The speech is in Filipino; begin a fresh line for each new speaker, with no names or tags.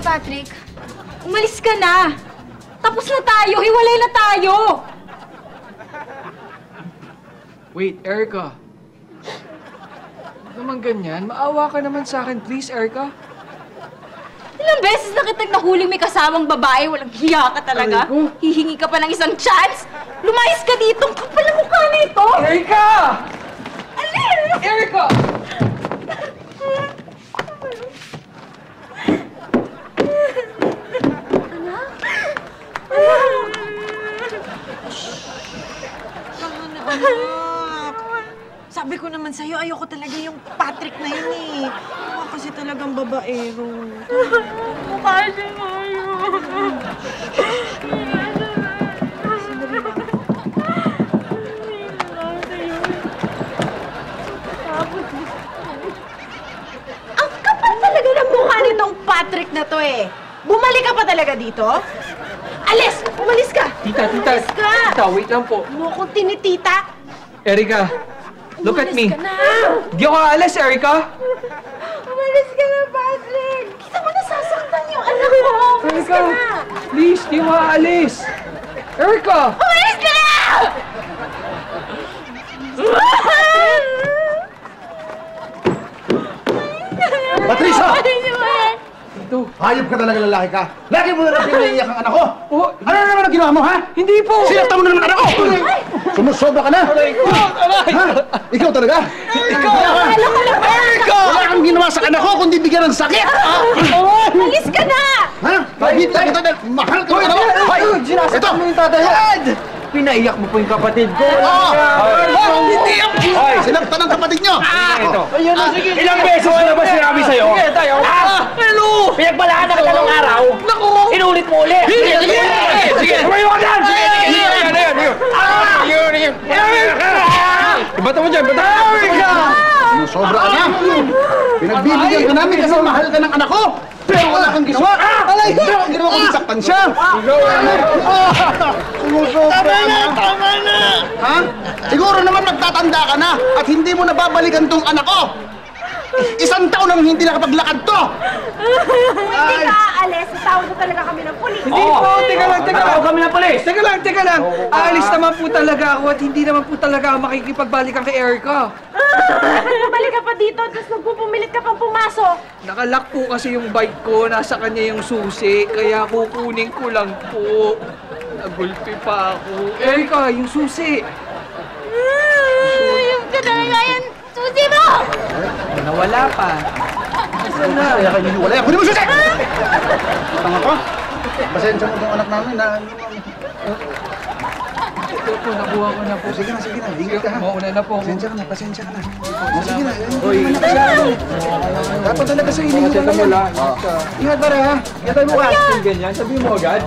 Patrick. Umalis ka na. Tapos na tayo. Hiwalay na tayo.
Wait, Erica. Huwag naman ganyan. Maawa ka naman sa akin, please, Erica.
Ilang beses na kitang nahuling may kasamang babae. Walang hiya ka talaga. Hihingi ka pa ng isang chance. Lumayas ka dito. Ang kapal na mukha nito.
Erica!
Alin!
Erica!
Anak! Sabi ko naman sa'yo, ayoko talaga yung Patrick na yun eh. Mukha kasi talagang babaero.
Mukha siya ngayon.
Ang kapal talaga ng mukha nitong Patrick na to eh. Bumalik ka pa talaga dito? Alis! Umalis ka!
Tita,
Umalis ka!
Tita, wait lang po.
Mo akong tinitita.
Erica, look at me.
Umalis ka na!
Di ako aalis, Erica.
Umalis ka na, Patrick! Kita mo nasasaktan yung anak ko! Umalis
Erica,
ka na!
please, di ako aalis. Erica!
Umalis ka na!
Patricia!
Ito.
Hayop ka talaga, lalaki ka. Lagi mo na lang pinaiyak ang anak ko.
Oh,
Ano na naman ang ginawa mo, ha?
hindi po.
Sinaktan mo na naman anak ko! Sumusobra ka na! Ha? Ikaw talaga? Ikaw!
Erica!
Wala kang ginawa sa anak ko kundi bigyan ng sakit!
Umalis ka na!
Ha? Bakit kita na mahal ka ng anak ko? Hoy! Ito!
mo yung tatay. Pinaiyak mo po yung kapatid ko.
Hindi ako! Sinaktan ang kapatid nyo!
Ito. Ilang beses ko na ba sinabi sa'yo?
Sige, tayo.
Hello! Pinagbalaan na ka talong araw. Naku! Inulit mo ulit. Sige! Tumayo ka dyan! Sige!
Bata mo dyan, bata mo.
Sumusobra ka na! Pinagbibigyan ka namin kasi mahal ka ng anak ko! Pero wala kang ginawa! Pero ang ginawa ko saktan siya! Sumusobra ka na! Tama na! Ha? Siguro naman nagtatanda ka na at hindi mo nababalikan tong anak ko! Isang taon nang hindi nakapaglakad to!
Hindi ka aalis, tawag ko talaga kami ng pulis.
Hindi po, teka lang.
Tatawag kami ng polis.
Teka lang. Aalis naman po talaga ako at hindi naman po talaga ako makikipagbalikan kay Erica.
Bumalik ka pa dito, tapos magpupumilit ka pang pumasok.
Nakalock po kasi yung bike ko, nasa kanya yung susi, kaya kukunin ko lang po. Nagulpi pa ako. Erica, yung susi.
Yung ka talaga yan. Susi mo!
Nawala pa. Nasaan na?
Kaya kayo wala yan! Kunin mo susi! Tanga ko! Pasensya mo itong anak namin na hindi mo...
Ito po, nakuha ko na po.
Sige na. Ingat ka ha.
Mauna na po.
Pasensya ka na. Sige na. Dapat talaga sa iniwan ka lang. Ingat ba ha? Ingat tayo bukas.
Ganyan, sabihin mo agad.